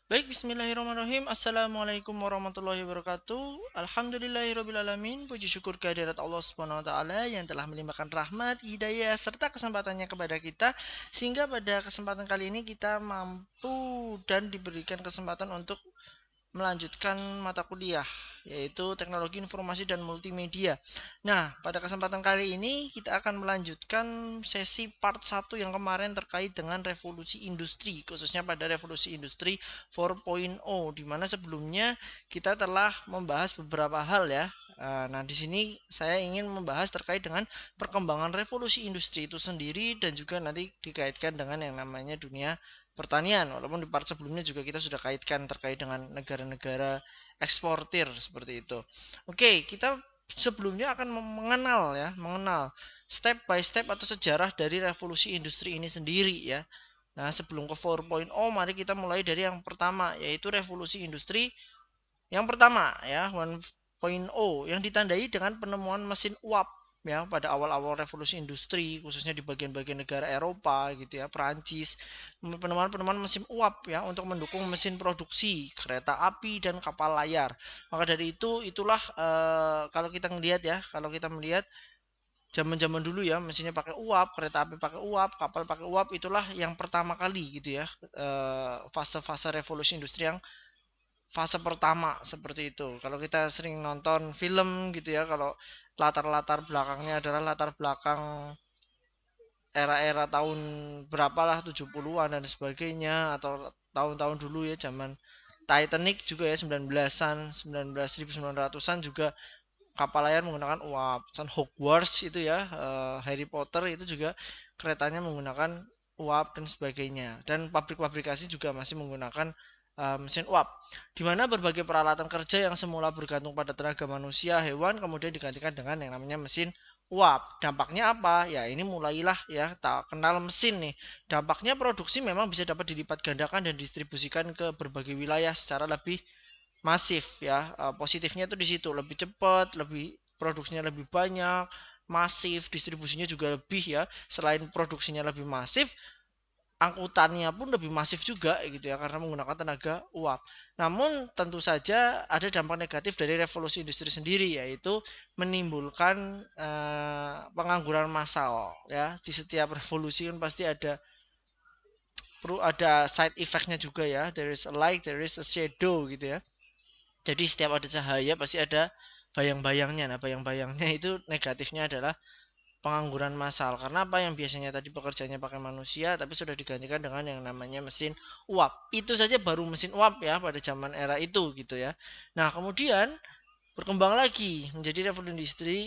Baik, bismillahirrahmanirrahim. Assalamualaikum warahmatullahi wabarakatuh. Alhamdulillahirrabbilalamin. Puji syukur kehadirat Allah Subhanahu wa taala yang telah melimpahkan rahmat, hidayah serta kesempatannya kepada kita sehingga pada kesempatan kali ini kita mampu dan diberikan kesempatan untuk melanjutkan mata kuliah yaitu Teknologi Informasi dan Multimedia. Nah, pada kesempatan kali ini kita akan melanjutkan sesi part 1 yang kemarin terkait dengan revolusi industri, khususnya pada revolusi industri 4.0 di mana sebelumnya kita telah membahas beberapa hal ya. Nah, di sini saya ingin membahas terkait dengan perkembangan revolusi industri itu sendiri dan juga nanti dikaitkan dengan yang namanya dunia pertanian. Walaupun di part sebelumnya juga kita sudah kaitkan terkait dengan negara-negara eksportir seperti itu. Oke, kita sebelumnya akan mengenal step by step atau sejarah dari revolusi industri ini sendiri ya. Nah, sebelum ke 4.0, mari kita mulai dari yang pertama yaitu revolusi industri yang pertama ya, 1.0 yang ditandai dengan penemuan mesin uap ya pada awal-awal revolusi industri khususnya di bagian-bagian negara Eropa gitu ya, Perancis, penemuan-penemuan mesin uap ya untuk mendukung mesin produksi kereta api dan kapal layar. Maka dari itu itulah kalau kita melihat zaman-zaman dulu ya mesinnya pakai uap, kereta api pakai uap, kapal pakai uap, itulah yang pertama kali gitu ya, fase-fase revolusi industri yang fase pertama seperti itu. Kalau kita sering nonton film gitu ya, kalau latar-latar belakangnya adalah latar belakang era-era tahun berapalah 70-an dan sebagainya atau tahun-tahun dulu ya zaman Titanic juga ya 19-an, 19.900-an juga kapal layar menggunakan uap. Dan Hogwarts itu ya, Harry Potter itu juga keretanya menggunakan uap dan sebagainya. Dan pabrik-pabrikasi juga masih menggunakan mesin uap. Di mana berbagai peralatan kerja yang semula bergantung pada tenaga manusia, hewan kemudian digantikan dengan yang namanya mesin uap. Dampaknya apa? Ya ini mulailah ya tak kenal mesin nih. Dampaknya produksi memang bisa dapat dilipat gandakan dan distribusikan ke berbagai wilayah secara lebih masif ya. Positifnya itu di situ, lebih cepat, lebih produksinya lebih banyak, masif, distribusinya juga lebih ya. Selain produksinya lebih masif, angkutannya pun lebih masif juga gitu ya karena menggunakan tenaga uap. Namun tentu saja ada dampak negatif dari revolusi industri sendiri yaitu menimbulkan pengangguran massal ya. Di setiap revolusi kan pasti ada side effectnya juga ya. There is a light, there is a shadow gitu ya. Jadi setiap ada cahaya pasti ada bayang-bayangnya. Nah, bayang-bayangnya itu negatifnya adalah pengangguran massal. Karena apa yang biasanya tadi pekerjaannya pakai manusia tapi sudah digantikan dengan yang namanya mesin uap. Itu saja baru mesin uap ya pada zaman era itu gitu ya. Nah, kemudian berkembang lagi menjadi revolusi industri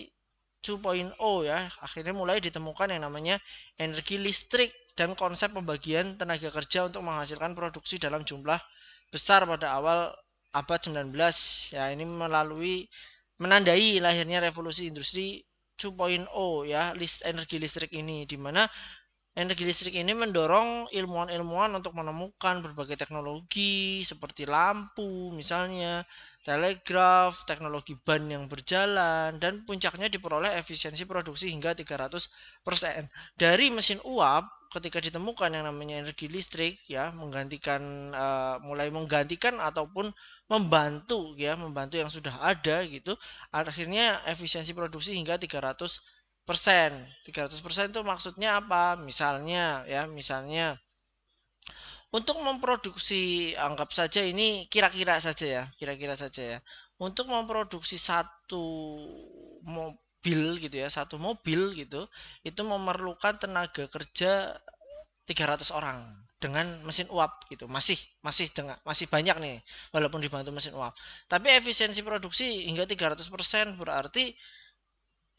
2.0 ya. Akhirnya mulai ditemukan yang namanya energi listrik dan konsep pembagian tenaga kerja untuk menghasilkan produksi dalam jumlah besar pada awal abad 19 ya. Ini menandai lahirnya revolusi industri 2.0 ya, energi listrik ini di mana energi listrik ini mendorong ilmuwan-ilmuwan untuk menemukan berbagai teknologi seperti lampu misalnya, telegraf, teknologi ban yang berjalan, dan puncaknya diperoleh efisiensi produksi hingga 300% dari mesin uap. Ketika ditemukan yang namanya energi listrik ya, mulai menggantikan ataupun membantu yang sudah ada gitu, akhirnya efisiensi produksi hingga 300%. 300% itu maksudnya apa? Misalnya untuk memproduksi, anggap saja ini kira-kira saja ya. Untuk memproduksi satu mobil gitu ya, satu mobil gitu, itu memerlukan tenaga kerja 300 orang dengan mesin uap gitu. Masih banyak nih walaupun dibantu mesin uap. Tapi efisiensi produksi hingga 300% berarti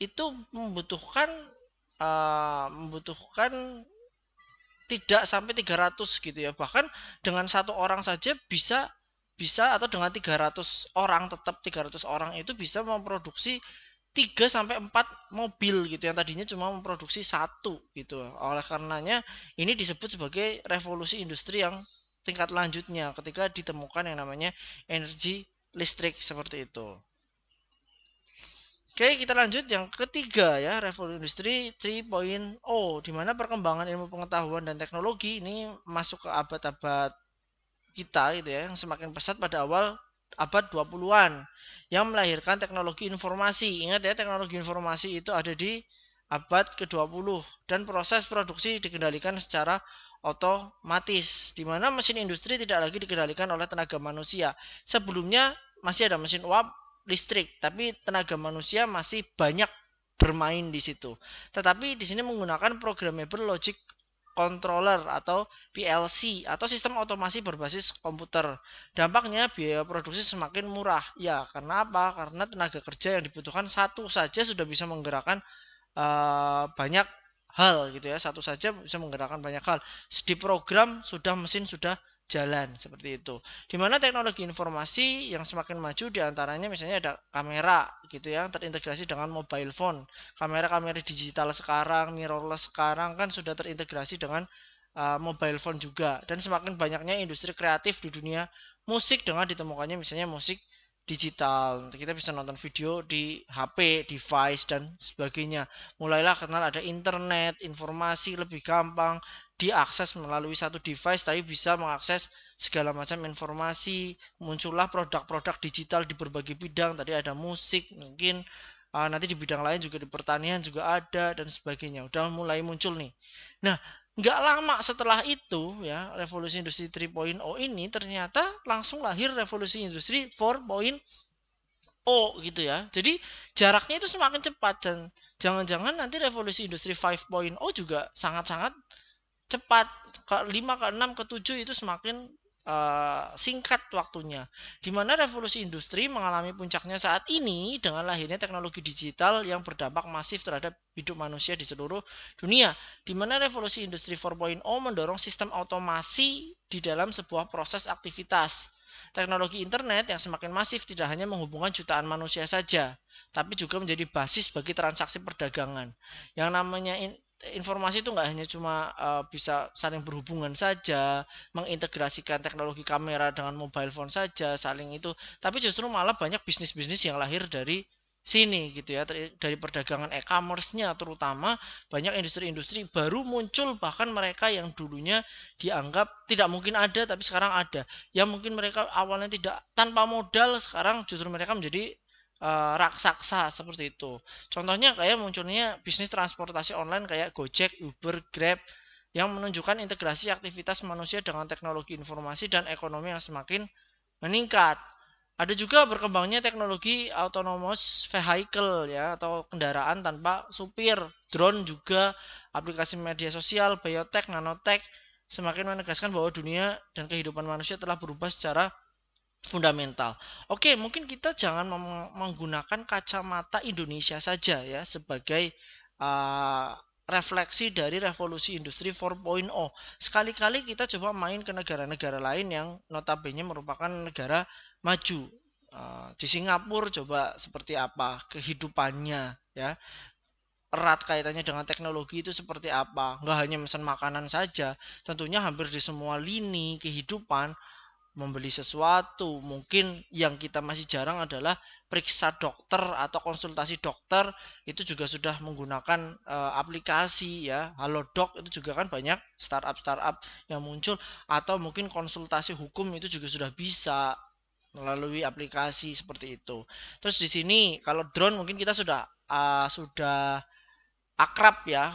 itu membutuhkan tidak sampai 300 gitu ya. Bahkan dengan satu orang saja bisa bisa atau dengan 300 orang, tetap 300 orang itu bisa memproduksi 3 sampai 4 mobil gitu yang tadinya cuma memproduksi satu gitu. Oleh karenanya ini disebut sebagai revolusi industri yang tingkat lanjutnya ketika ditemukan yang namanya energi listrik seperti itu. Oke, kita lanjut yang ketiga ya, revolusi industri 3.0 di mana perkembangan ilmu pengetahuan dan teknologi ini masuk ke abad-abad kita gitu ya, yang semakin pesat pada awal abad 20-an yang melahirkan teknologi informasi. Ingat ya, teknologi informasi itu ada di abad ke-20 dan proses produksi dikendalikan secara otomatis di mana mesin industri tidak lagi dikendalikan oleh tenaga manusia. Sebelumnya masih ada mesin uap listrik, tapi tenaga manusia masih banyak bermain di situ. Tetapi di sini menggunakan programmable logic controller atau PLC atau sistem otomasi berbasis komputer. Dampaknya biaya produksi semakin murah. Ya, karena apa? Karena tenaga kerja yang dibutuhkan satu saja sudah bisa menggerakkan banyak hal gitu ya. Satu saja bisa menggerakkan banyak hal. Di program sudah mesin sudah jalan seperti itu. Dimana teknologi informasi yang semakin maju diantaranya misalnya ada kamera gitu ya, terintegrasi dengan mobile phone. Kamera-kamera digital sekarang, mirrorless sekarang kan sudah terintegrasi dengan mobile phone juga. Dan semakin banyaknya industri kreatif di dunia musik dengan ditemukannya misalnya musik digital. Kita bisa nonton video di HP, device dan sebagainya. Mulailah kenal ada internet, informasi lebih gampang diakses melalui satu device tapi bisa mengakses segala macam informasi. Muncullah produk-produk digital di berbagai bidang. Tadi ada musik, mungkin nanti di bidang lain juga di pertanian juga ada dan sebagainya. Udah mulai muncul nih. Nah, nggak lama setelah itu ya, revolusi industri 3.0 ini ternyata langsung lahir revolusi industri 4.0 gitu ya. Jadi jaraknya itu semakin cepat dan jangan-jangan nanti revolusi industri 5.0 juga sangat-sangat cepat. Ke 5, ke 6, ke 7 itu semakin singkat waktunya. Di mana revolusi industri mengalami puncaknya saat ini dengan lahirnya teknologi digital yang berdampak masif terhadap hidup manusia di seluruh dunia. Di mana revolusi industri 4.0 mendorong sistem otomasi di dalam sebuah proses aktivitas. Teknologi internet yang semakin masif tidak hanya menghubungkan jutaan manusia saja, tapi juga menjadi basis bagi transaksi perdagangan. Yang namanya informasi itu nggak hanya cuma bisa saling berhubungan saja, mengintegrasikan teknologi kamera dengan mobile phone saja, saling itu, tapi justru malah banyak bisnis-bisnis yang lahir dari sini gitu ya, dari perdagangan e-commerce-nya terutama banyak industri-industri baru muncul, bahkan mereka yang dulunya dianggap tidak mungkin ada tapi sekarang ada, yang mungkin mereka awalnya tidak tanpa modal sekarang justru mereka menjadi raksasa seperti itu. Contohnya kayak munculnya bisnis transportasi online kayak Gojek, Uber, Grab yang menunjukkan integrasi aktivitas manusia dengan teknologi informasi dan ekonomi yang semakin meningkat. Ada juga berkembangnya teknologi autonomous vehicle ya atau kendaraan tanpa supir, drone juga, aplikasi media sosial, biotech, nanotech semakin menegaskan bahwa dunia dan kehidupan manusia telah berubah secara fundamental. Oke, mungkin kita jangan menggunakan kacamata Indonesia saja ya sebagai uh, refleksi dari revolusi industri 4.0. Sekali-kali kita coba main ke negara-negara lain yang notabene merupakan negara maju. Di Singapura coba seperti apa kehidupannya ya, erat kaitannya dengan teknologi itu seperti apa. Nggak hanya pesan makanan saja, tentunya hampir di semua lini kehidupan membeli sesuatu. Mungkin yang kita masih jarang adalah periksa dokter atau konsultasi dokter, itu juga sudah menggunakan aplikasi ya. Halodoc itu juga kan banyak startup-startup yang muncul, atau mungkin konsultasi hukum itu juga sudah bisa melalui aplikasi seperti itu. Terus di sini kalau drone mungkin kita sudah akrab ya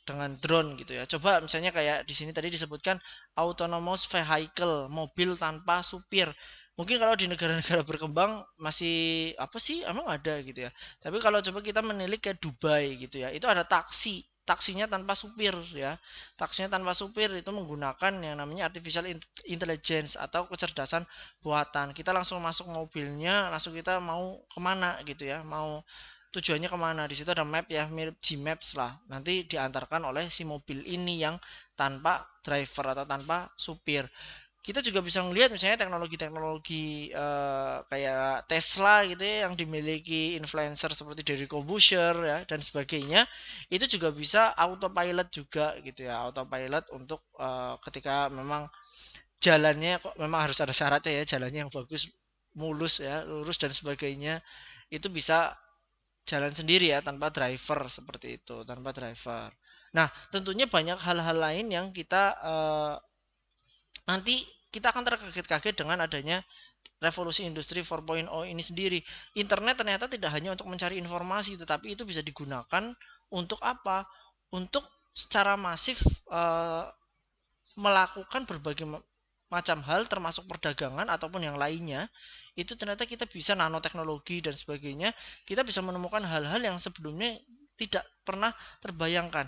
dengan drone gitu ya. Coba misalnya kayak di sini tadi disebutkan autonomous vehicle, mobil tanpa supir. Mungkin kalau di negara-negara berkembang masih apa sih emang ada gitu ya. Tapi kalau coba kita menilik ke Dubai gitu ya, itu ada taksi, taksinya tanpa supir ya. Taksinya tanpa supir itu menggunakan yang namanya artificial intelligence atau kecerdasan buatan. Kita langsung masuk mobilnya, langsung kita mau kemana gitu ya, mau tujuannya kemana. Di situ ada map ya, mirip Gmaps lah, nanti diantarkan oleh si mobil ini yang tanpa driver atau tanpa supir. Kita juga bisa melihat misalnya teknologi-teknologi kayak Tesla gitu ya, yang dimiliki influencer seperti Deddy Corbuzier ya dan sebagainya, itu juga bisa autopilot juga gitu ya, autopilot untuk ketika memang jalannya kok memang harus ada syaratnya ya, jalannya yang bagus, mulus ya, lurus dan sebagainya, itu bisa jalan sendiri ya tanpa driver seperti itu, tanpa driver. Nah, tentunya banyak hal-hal lain yang kita nanti kita akan terkaget-kaget dengan adanya revolusi industri 4.0 ini sendiri. Internet ternyata tidak hanya untuk mencari informasi, tetapi itu bisa digunakan untuk apa? Untuk secara masif melakukan berbagai macam hal termasuk perdagangan ataupun yang lainnya. Itu ternyata kita bisa nanoteknologi dan sebagainya, kita bisa menemukan hal-hal yang sebelumnya tidak pernah terbayangkan.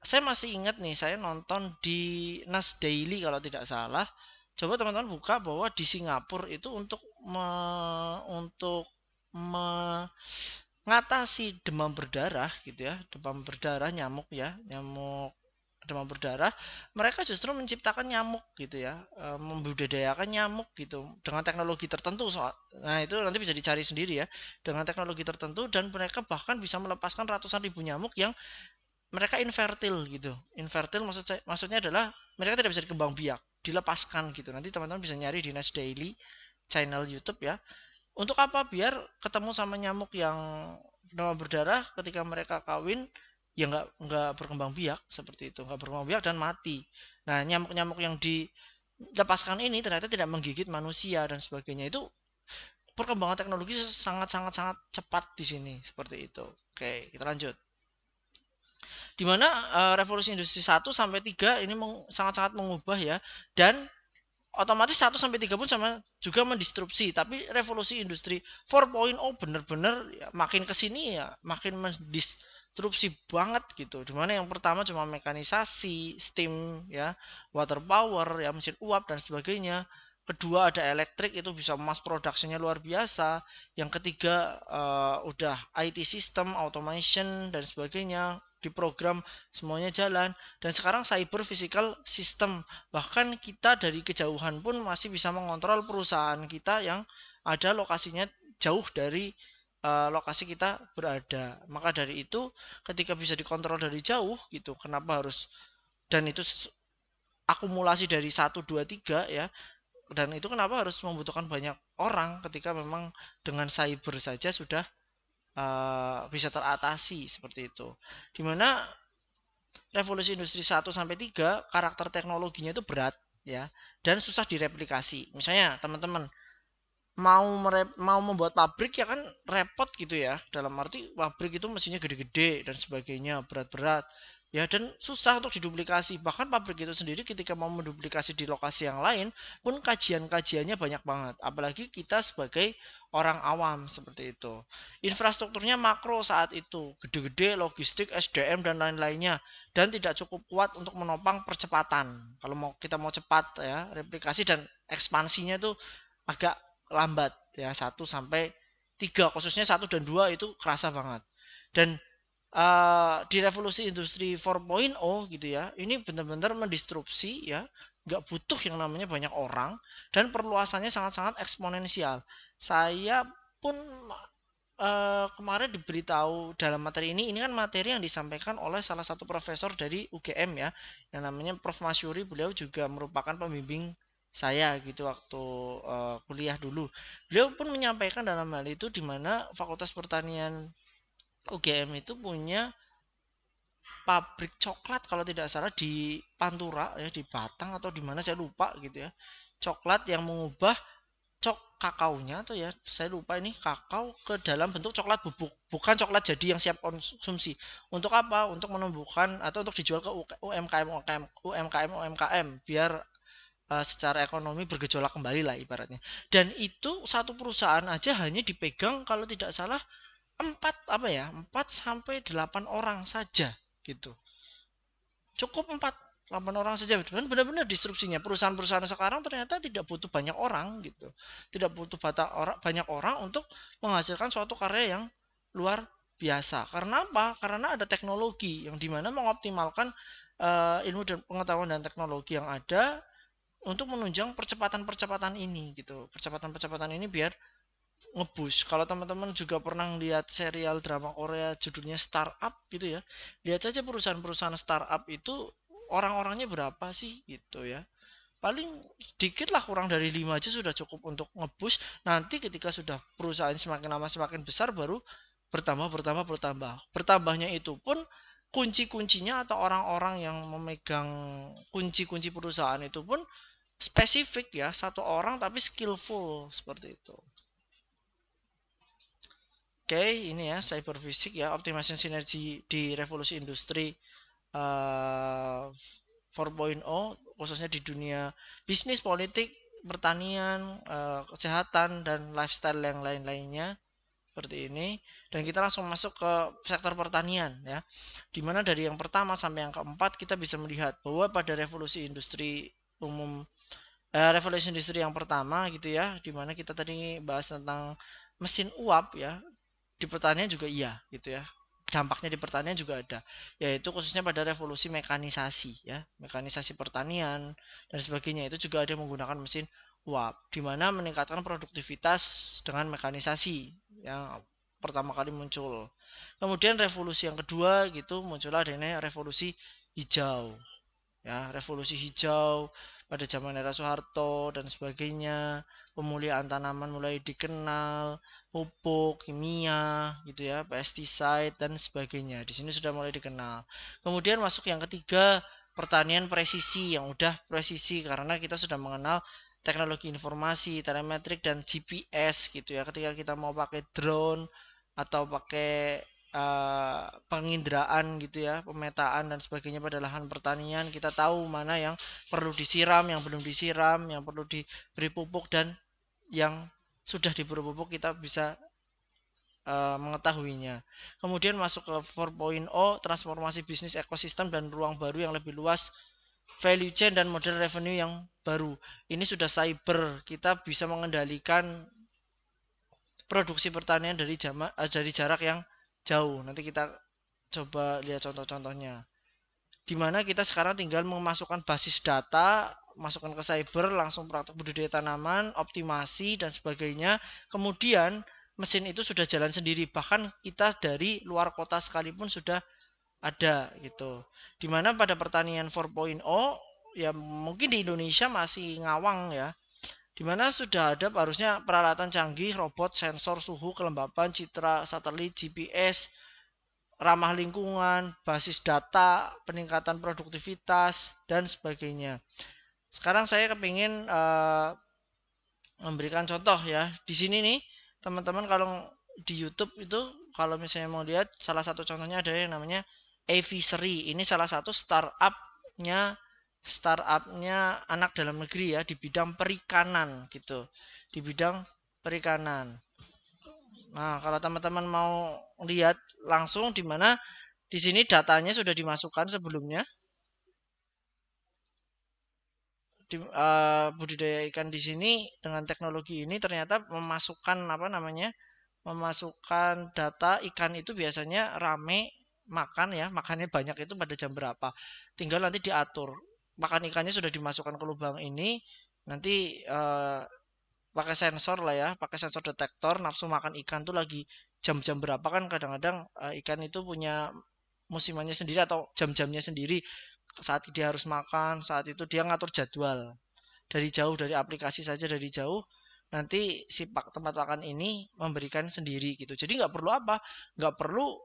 Saya masih ingat nih, saya nonton di Nas Daily kalau tidak salah. Coba teman-teman buka bahwa di Singapura itu untuk mengatasi demam berdarah gitu ya, demam berdarah nyamuk ya, nyamuk demam berdarah, mereka justru menciptakan nyamuk gitu ya, membudidayakan nyamuk gitu dengan teknologi tertentu nah itu nanti bisa dicari sendiri ya, dengan teknologi tertentu, dan mereka bahkan bisa melepaskan ratusan ribu nyamuk yang mereka infertil gitu. Infertil maksudnya adalah mereka tidak bisa dikembang biak, dilepaskan gitu. Nanti teman-teman bisa nyari di Nas Daily channel YouTube ya. Untuk apa? Biar ketemu sama nyamuk yang demam berdarah, ketika mereka kawin ya nggak berkembang biak seperti itu, nggak berkembang biak dan mati. Nah, nyamuk-nyamuk yang dilepaskan ini ternyata tidak menggigit manusia dan sebagainya. Itu perkembangan teknologi sangat sangat sangat cepat di sini seperti itu. Oke, kita lanjut. Dimana revolusi industri 1 sampai 3 ini sangat-sangat mengubah ya, dan otomatis 1 sampai 3 pun sama juga mendistrupsi, tapi revolusi industri 4.0 bener-bener ya, makin kesini ya makin mendistrupsi banget gitu. Dimana yang pertama cuma mekanisasi, steam ya, water power ya, mesin uap dan sebagainya. Kedua ada elektrik, itu bisa mass production-nya luar biasa. Yang ketiga udah IT system, automation dan sebagainya, diprogram semuanya jalan. Dan sekarang cyber physical system, bahkan kita dari kejauhan pun masih bisa mengontrol perusahaan kita yang ada lokasinya jauh dari lokasi kita berada. Maka dari itu ketika bisa dikontrol dari jauh gitu, kenapa harus, dan itu akumulasi dari 1, 2, 3 ya, dan itu kenapa harus membutuhkan banyak orang ketika memang dengan cyber saja sudah bisa teratasi seperti itu. Dimana revolusi industri 1 sampai 3 karakter teknologinya itu berat ya, dan susah direplikasi. Misalnya teman-teman mau membuat pabrik ya kan repot gitu ya, dalam arti pabrik itu mesinnya gede-gede dan sebagainya, berat-berat ya, dan susah untuk diduplikasi. Bahkan pabrik itu sendiri ketika mau menduplikasi di lokasi yang lain pun kajian-kajiannya banyak banget, apalagi kita sebagai orang awam seperti itu. Infrastrukturnya makro saat itu, gede-gede, logistik, SDM dan lain-lainnya, dan tidak cukup kuat untuk menopang percepatan. Kalau kita mau cepat ya, replikasi dan ekspansinya itu agak lambat ya. 1 sampai 3 khususnya 1 dan 2 itu kerasa banget. Dan di revolusi industri 4.0 gitu ya, ini benar-benar mendistrupsi ya, nggak butuh yang namanya banyak orang, dan perluasannya sangat-sangat eksponensial. Saya pun kemarin diberitahu dalam materi ini kan materi yang disampaikan oleh salah satu profesor dari UGM ya, yang namanya Prof. Masyuri. Beliau juga merupakan pembimbing saya gitu waktu kuliah dulu. Beliau pun menyampaikan dalam hal itu, di mana Fakultas Pertanian UGM itu punya pabrik coklat kalau tidak salah di Pantura ya, di Batang atau di mana saya lupa gitu ya. Coklat yang mengubah kakaonya atau ya saya lupa, ini kakao ke dalam bentuk coklat bubuk, bukan coklat jadi yang siap konsumsi. Untuk apa? Untuk menumbuhkan atau untuk dijual ke UMKM biar secara ekonomi bergejolak kembali lah ibaratnya. Dan itu satu perusahaan aja hanya dipegang kalau tidak salah 4 sampai 8 orang saja gitu. Cukup 8 orang saja, dan benar-benar disrupsinya. Perusahaan-perusahaan sekarang ternyata tidak butuh banyak orang gitu, tidak butuh banyak orang untuk menghasilkan suatu karya yang luar biasa. Karena apa? Karena ada teknologi yang dimana mengoptimalkan ilmu dan pengetahuan dan teknologi yang ada untuk menunjang percepatan-percepatan ini gitu. Percepatan-percepatan ini biar ngebus. Kalau teman-teman juga pernah lihat serial drama Korea judulnya Startup gitu ya, lihat saja perusahaan-perusahaan startup itu orang-orangnya berapa sih gitu ya. Paling sedikit lah, kurang dari 5 aja sudah cukup untuk ngebus. Nanti ketika sudah perusahaan semakin lama semakin besar, baru bertambah. Bertambahnya itu pun kunci-kuncinya atau orang-orang yang memegang kunci-kunci perusahaan itu pun spesifik ya, satu orang tapi skillful seperti itu. Oke, ini ya cyber fisik ya, optimasi sinergi di revolusi industri 4.0 khususnya di dunia bisnis, politik, pertanian, kesehatan dan lifestyle yang lain-lainnya seperti ini. Dan kita langsung masuk ke sektor pertanian ya. Dimana dari yang pertama sampai yang keempat kita bisa melihat bahwa pada revolusi industri umum revolusi industri yang pertama gitu ya, dimana kita tadi bahas tentang mesin uap ya, di pertanian juga iya gitu ya, dampaknya di pertanian juga ada, yaitu khususnya pada revolusi mekanisasi ya, mekanisasi pertanian dan sebagainya, itu juga ada yang menggunakan mesin uap, di mana meningkatkan produktivitas dengan mekanisasi yang pertama kali muncul. Kemudian revolusi yang kedua gitu muncullah adanya revolusi hijau ya, revolusi hijau pada zaman era Soeharto dan sebagainya, pemulihan tanaman mulai dikenal, pupuk kimia gitu ya, pesticide dan sebagainya, di sini sudah mulai dikenal. Kemudian masuk yang ketiga, pertanian presisi, yang udah presisi karena kita sudah mengenal teknologi informasi, telemetrik dan GPS gitu ya, ketika kita mau pakai drone atau pakai penginderaan gitu ya, pemetaan dan sebagainya pada lahan pertanian, kita tahu mana yang perlu disiram, yang belum disiram, yang perlu diberi pupuk dan yang sudah diberi pupuk kita bisa mengetahuinya. Kemudian masuk ke 4.0, transformasi bisnis ekosistem dan ruang baru yang lebih luas, value chain dan model revenue yang baru. Ini sudah cyber, kita bisa mengendalikan produksi pertanian dari jarak yang jauh. Nanti kita coba lihat contoh-contohnya. Di mana kita sekarang tinggal memasukkan basis data, masukkan ke cyber, langsung praktek budidaya tanaman, optimasi dan sebagainya. Kemudian mesin itu sudah jalan sendiri, bahkan kita dari luar kota sekalipun sudah ada gitu. Dimana pada pertanian 4.0 ya mungkin di Indonesia masih ngawang ya, dimana sudah ada harusnya peralatan canggih, robot, sensor suhu, kelembapan, citra, satelit, GPS, ramah lingkungan, basis data, peningkatan produktivitas, dan sebagainya. Sekarang saya kepingin memberikan contoh ya. Di sini nih, teman-teman kalau di YouTube itu, kalau misalnya mau lihat, salah satu contohnya ada yang namanya Aviary. Ini salah satu startupnya anak dalam negeri ya, di bidang perikanan gitu, di bidang perikanan. Nah, kalau teman-teman mau lihat langsung di mana di sini datanya sudah dimasukkan sebelumnya. Budidaya ikan di sini dengan teknologi ini ternyata memasukkan apa namanya? Memasukkan data ikan itu biasanya rame makan ya, makannya banyak itu pada jam berapa. Tinggal nanti diatur. Makan ikannya sudah dimasukkan ke lubang ini, nanti pakai sensor lah ya, pakai sensor detektor nafsu makan ikan tuh lagi jam-jam berapa, kan kadang-kadang ikan itu punya musimannya sendiri atau jam-jamnya sendiri saat dia harus makan, saat itu dia ngatur jadwal dari jauh, dari aplikasi saja dari jauh, nanti si tempat makan ini memberikan sendiri gitu, jadi nggak perlu apa, nggak perlu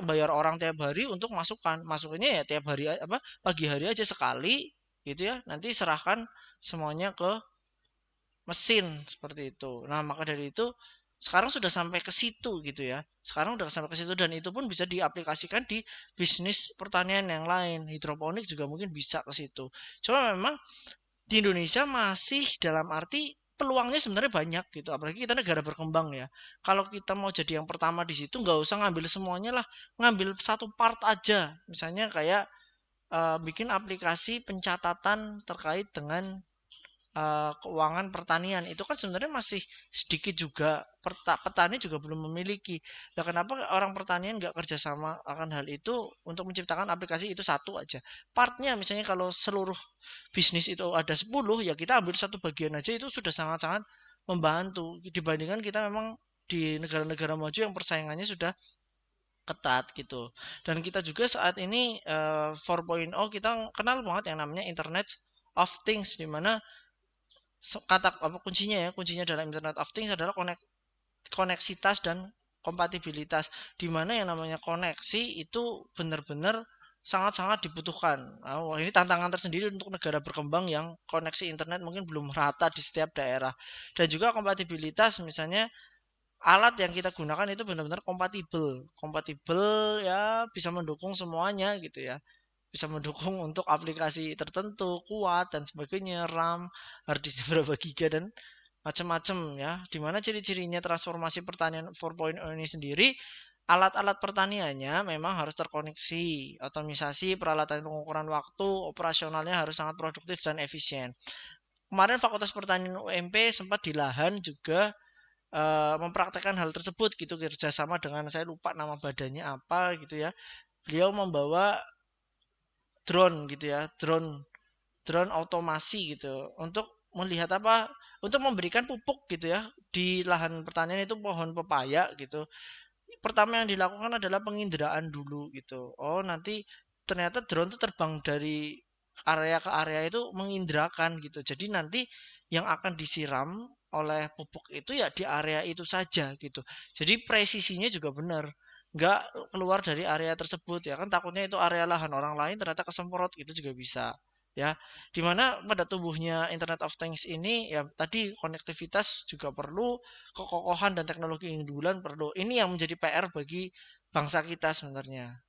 bayar orang tiap hari untuk masukannya ya tiap hari apa pagi hari aja sekali gitu ya, nanti serahkan semuanya ke mesin seperti itu. Nah, maka dari itu sekarang sudah sampai ke situ gitu ya. Sekarang udah sampai ke situ dan itu pun bisa diaplikasikan di bisnis pertanian yang lain. Hidroponik juga mungkin bisa ke situ. Cuma memang di Indonesia masih dalam arti peluangnya sebenarnya banyak gitu. Apalagi kita negara berkembang ya. Kalau kita mau jadi yang pertama di situ nggak usah ngambil semuanya lah, ngambil satu part aja. Misalnya kayak bikin aplikasi pencatatan terkait dengan keuangan pertanian, itu kan sebenarnya masih sedikit juga, petani juga belum memiliki. Nah, kenapa orang pertanian nggak kerjasama akan hal itu untuk menciptakan aplikasi itu satu aja partnya, misalnya kalau seluruh bisnis itu ada 10 ya kita ambil satu bagian aja, itu sudah sangat-sangat membantu dibandingkan kita memang di negara-negara maju yang persaingannya sudah ketat gitu. Dan kita juga saat ini 4.0 kita kenal banget yang namanya Internet of Things, di mana kata apa kuncinya ya, kuncinya dalam Internet of Things adalah koneksitas dan kompatibilitas, di mana yang namanya koneksi itu benar-benar sangat-sangat dibutuhkan. Wah, ini tantangan tersendiri untuk negara berkembang yang koneksi internet mungkin belum rata di setiap daerah. Dan juga kompatibilitas, misalnya alat yang kita gunakan itu benar-benar kompatibel. Kompatibel ya bisa mendukung semuanya gitu ya. Bisa mendukung untuk aplikasi tertentu, kuat dan sebagainya, RAM, hard disk berapa giga dan macam-macam ya. Dimana ciri-cirinya transformasi pertanian 4.0 ini sendiri, alat-alat pertaniannya memang harus terkoneksi, otomisasi, peralatan pengukuran waktu, operasionalnya harus sangat produktif dan efisien. Kemarin Fakultas Pertanian UMP sempat di Lahan juga mempraktekkan hal tersebut gitu, kerjasama dengan, saya lupa nama badannya apa gitu ya. Beliau membawa drone gitu ya, drone drone otomasi gitu untuk melihat apa, untuk memberikan pupuk gitu ya di lahan pertanian itu, pohon pepaya gitu. Pertama yang dilakukan adalah penginderaan dulu gitu. Oh, nanti ternyata drone itu terbang dari area ke area itu mengindrakan gitu. Jadi nanti yang akan disiram oleh pupuk itu ya di area itu saja gitu. Jadi presisinya juga benar. Nggak keluar dari area tersebut ya kan, takutnya itu area lahan orang lain ternyata kesemprot gitu juga bisa ya. Dimana pada tumbuhnya Internet of Things ini ya tadi konektivitas juga perlu, kekokohan dan teknologi unggulan perlu. Ini yang menjadi PR bagi bangsa kita sebenarnya.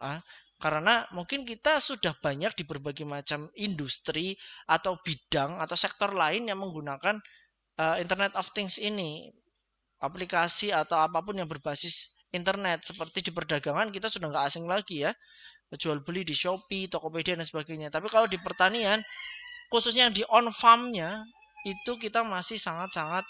Ah, karena mungkin kita sudah banyak di berbagai macam industri atau bidang atau sektor lain yang menggunakan Internet of Things ini, aplikasi atau apapun yang berbasis internet. Seperti di perdagangan kita sudah nggak asing lagi ya, jual beli di Shopee, Tokopedia dan sebagainya. Tapi kalau di pertanian, khususnya yang di on farmnya itu kita masih sangat-sangat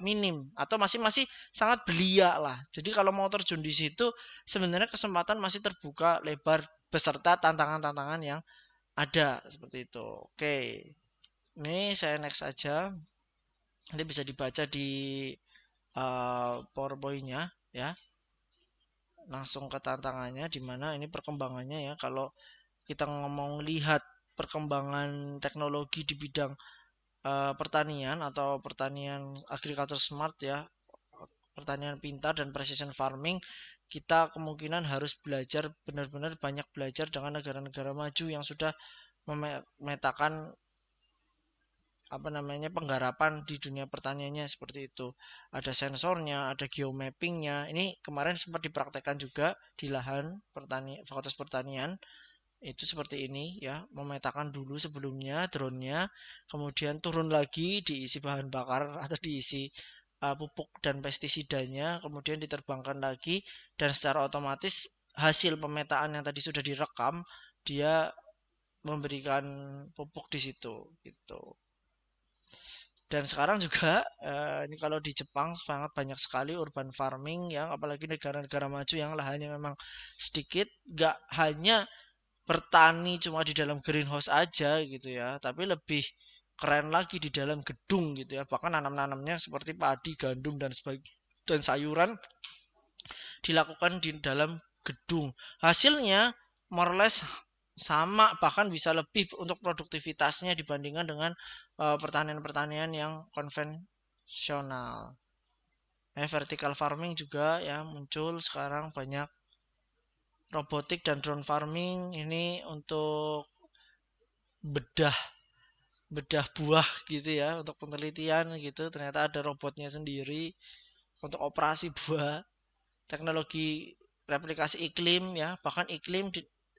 minim atau masih masih sangat belia lah. Jadi kalau mau terjun di situ sebenarnya kesempatan masih terbuka lebar beserta tantangan-tantangan yang ada seperti itu. Oke, ini saya next aja. Nanti bisa dibaca di PowerPoint-nya ya. Langsung ke tantangannya di mana ini perkembangannya ya. Kalau kita ngomong lihat perkembangan teknologi di bidang pertanian atau pertanian agriculture smart ya, pertanian pintar dan precision farming, kita kemungkinan harus belajar, benar-benar banyak belajar dengan negara-negara maju yang sudah memetakan apa namanya penggarapan di dunia pertaniannya seperti itu. Ada sensornya, ada geomappingnya. Ini kemarin sempat dipraktekkan juga di lahan pertanian, fakultas pertanian. Itu seperti ini ya, memetakan dulu sebelumnya drone-nya, kemudian turun lagi diisi bahan bakar atau diisi pupuk dan pestisidanya, kemudian diterbangkan lagi dan secara otomatis hasil pemetaan yang tadi sudah direkam dia memberikan pupuk di situ gitu. Dan sekarang juga ini kalau di Jepang sangat banyak sekali urban farming yang apalagi negara-negara maju yang lahannya memang sedikit, gak hanya bertani cuma di dalam greenhouse aja gitu ya, tapi lebih keren lagi di dalam gedung gitu ya. Bahkan nanam-nanamnya seperti padi, gandum dan sayuran dilakukan di dalam gedung. Hasilnya more or less sama, bahkan bisa lebih untuk produktivitasnya dibandingkan dengan pertanian-pertanian yang konvensional. Vertical farming juga ya muncul sekarang banyak, robotik dan drone farming ini untuk bedah bedah buah gitu ya, untuk penelitian gitu, ternyata ada robotnya sendiri untuk operasi buah. Teknologi replikasi iklim ya, bahkan iklim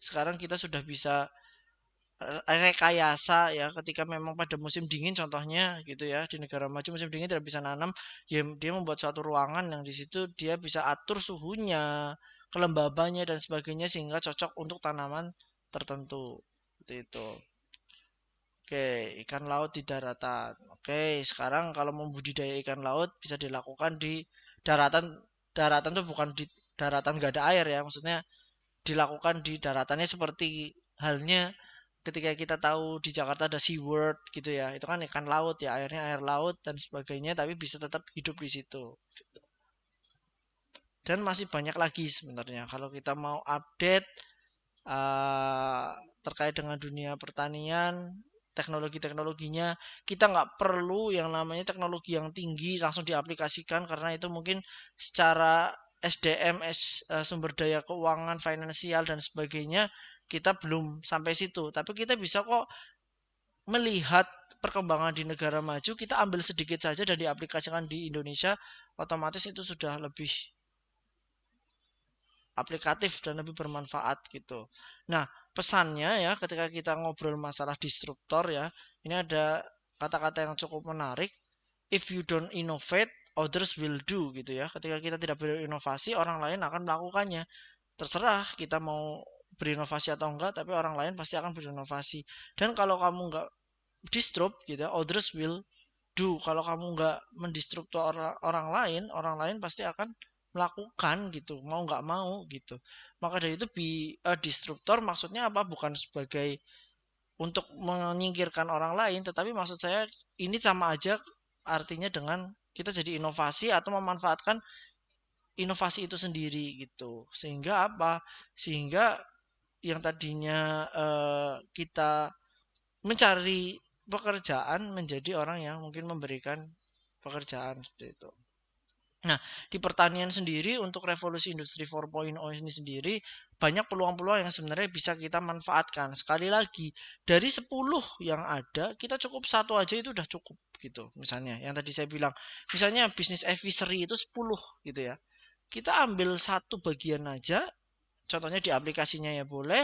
sekarang kita sudah bisa rekayasa ya, ketika memang pada musim dingin contohnya gitu ya, di negara maju musim dingin tidak bisa nanam ya, dia membuat suatu ruangan yang di situ dia bisa atur suhunya, kelembabannya dan sebagainya sehingga cocok untuk tanaman tertentu seperti itu. Oke, ikan laut di daratan. Oke, sekarang kalau membudidaya ikan laut bisa dilakukan di daratan. Daratan tuh bukan di daratan gak ada air ya, maksudnya dilakukan di daratannya seperti halnya ketika kita tahu di Jakarta ada SeaWorld gitu ya. Itu kan ikan laut ya, airnya air laut dan sebagainya, tapi bisa tetap hidup di situ. Dan masih banyak lagi sebenarnya. Kalau kita mau update terkait dengan dunia pertanian, teknologi-teknologinya, kita nggak perlu yang namanya teknologi yang tinggi langsung diaplikasikan karena itu mungkin secara SDM, sumber daya keuangan, finansial dan sebagainya, kita belum sampai situ. Tapi kita bisa kok melihat perkembangan di negara maju, kita ambil sedikit saja dan diaplikasikan di Indonesia, otomatis itu sudah lebih aplikatif dan lebih bermanfaat gitu. Nah, pesannya ya ketika kita ngobrol masalah disruptor ya, ini ada kata-kata yang cukup menarik. If you don't innovate, others will do gitu ya. Ketika kita tidak berinovasi, orang lain akan melakukannya. Terserah kita mau berinovasi atau enggak, tapi orang lain pasti akan berinovasi. Dan kalau kamu enggak disrupt gitu ya, others will do. Kalau kamu nggak mendestruktur orang lain pasti akan melakukan gitu, mau nggak mau gitu. Maka dari itu disruptor maksudnya apa? Bukan sebagai untuk menyingkirkan orang lain, tetapi maksud saya ini sama aja artinya dengan kita jadi inovasi atau memanfaatkan inovasi itu sendiri gitu. Sehingga apa? Sehingga yang tadinya kita mencari pekerjaan menjadi orang yang mungkin memberikan pekerjaan seperti itu. Nah, di pertanian sendiri untuk revolusi industri 4.0 ini sendiri banyak peluang-peluang yang sebenarnya bisa kita manfaatkan. Sekali lagi, dari 10 yang ada, kita cukup satu aja itu udah cukup gitu. Misalnya, yang tadi saya bilang, misalnya bisnis advisory itu 10 gitu ya. Kita ambil satu bagian aja, contohnya di aplikasinya ya boleh,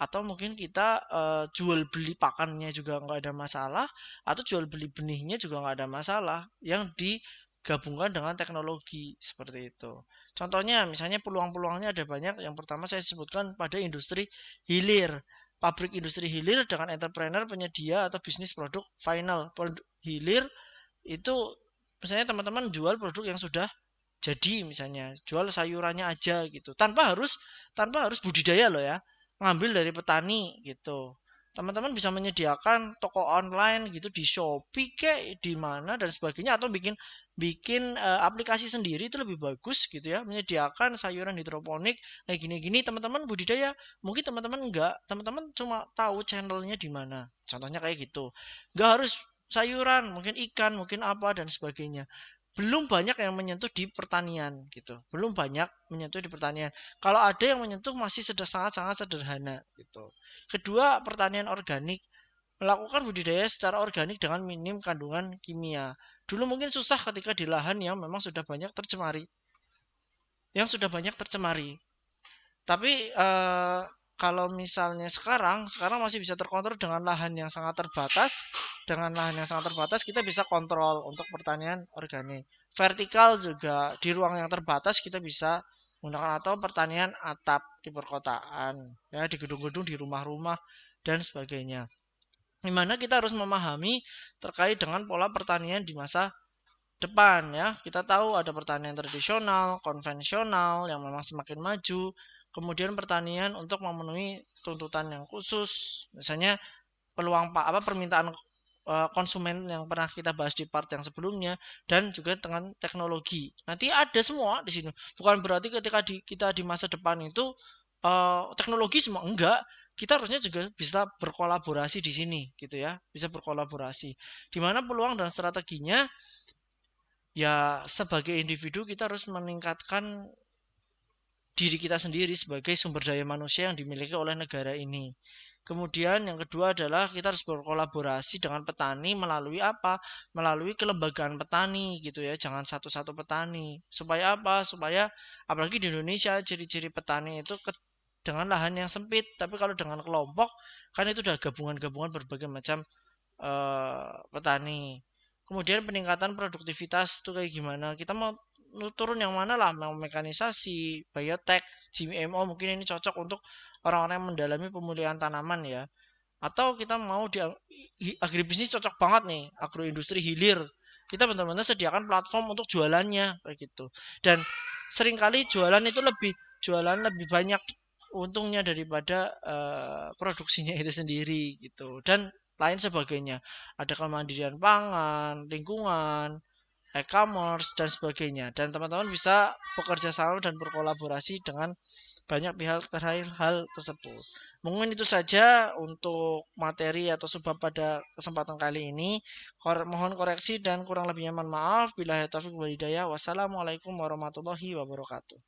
atau mungkin kita jual beli pakannya juga nggak ada masalah, atau jual beli benihnya juga nggak ada masalah, yang digabungkan dengan teknologi seperti itu. Contohnya misalnya peluang-peluangnya ada banyak. Yang pertama saya sebutkan pada industri hilir. Pabrik industri hilir dengan entrepreneur, penyedia atau bisnis produk final. Produk hilir itu misalnya teman-teman jual produk yang sudah jadi, misalnya jual sayurannya aja gitu, tanpa harus budidaya loh ya, ngambil dari petani gitu. Teman-teman bisa menyediakan toko online gitu di Shopee kayak di mana dan sebagainya, atau bikin bikin aplikasi sendiri itu lebih bagus gitu ya, menyediakan sayuran hidroponik kayak gini-gini. Teman-teman budidaya, mungkin teman-teman cuma tahu channelnya di mana, contohnya kayak gitu. Nggak harus sayuran, mungkin ikan, mungkin apa dan sebagainya. Belum banyak yang menyentuh di pertanian gitu. Belum banyak menyentuh di pertanian. Kalau ada yang menyentuh masih sudah sangat-sangat sederhana gitu. Kedua, pertanian organik. Melakukan budidaya secara organik dengan minim kandungan kimia. Dulu mungkin susah ketika di lahan yang memang sudah banyak tercemari. Tapi kalau misalnya sekarang masih bisa terkontrol dengan lahan yang sangat terbatas. Dengan lahan yang sangat terbatas kita bisa kontrol untuk pertanian organik. Vertikal juga di ruang yang terbatas kita bisa menggunakan, atau pertanian atap di perkotaan, ya di gedung-gedung, di rumah-rumah dan sebagainya. Dimana kita harus memahami terkait dengan pola pertanian di masa depan ya. Kita tahu ada pertanian tradisional, konvensional yang memang semakin maju, kemudian pertanian untuk memenuhi tuntutan yang khusus, misalnya permintaan konsumen yang pernah kita bahas di part yang sebelumnya, dan juga dengan teknologi. Nanti ada semua di sini. Bukan berarti ketika kita di masa depan itu teknologi semua, enggak. Kita harusnya juga bisa berkolaborasi di sini gitu ya, bisa berkolaborasi. Di mana peluang dan strateginya, ya sebagai individu kita harus meningkatkan diri kita sendiri sebagai sumber daya manusia yang dimiliki oleh negara ini. Kemudian yang kedua adalah kita harus berkolaborasi dengan petani melalui apa? Melalui kelembagaan petani gitu ya. Jangan satu-satu petani. Supaya apa? Supaya apalagi di Indonesia ciri-ciri petani itu dengan lahan yang sempit. Tapi kalau dengan kelompok kan itu udah gabungan-gabungan berbagai macam petani. Kemudian peningkatan produktivitas itu kayak gimana? Kita mau turun yang mana lah, mau mekanisasi, biotek, GMO, mungkin ini cocok untuk orang-orang yang mendalami pemulihan tanaman ya. Atau kita mau di agribisnis, cocok banget nih, agroindustri hilir. Kita benar-benar sediakan platform untuk jualannya kayak gitu. Dan seringkali jualan lebih banyak untungnya daripada produksinya itu sendiri gitu. Dan lain sebagainya. Ada kemandirian pangan, lingkungan, e-commerce dan sebagainya. Dan teman-teman bisa bekerja sama dan berkolaborasi dengan banyak pihak terkait hal tersebut. Mungkin itu saja untuk materi atau sebab pada kesempatan kali ini. Mohon koreksi dan kurang lebihnya mohon maaf. Bila taufiq wal hidayah. Wassalamualaikum warahmatullahi wabarakatuh.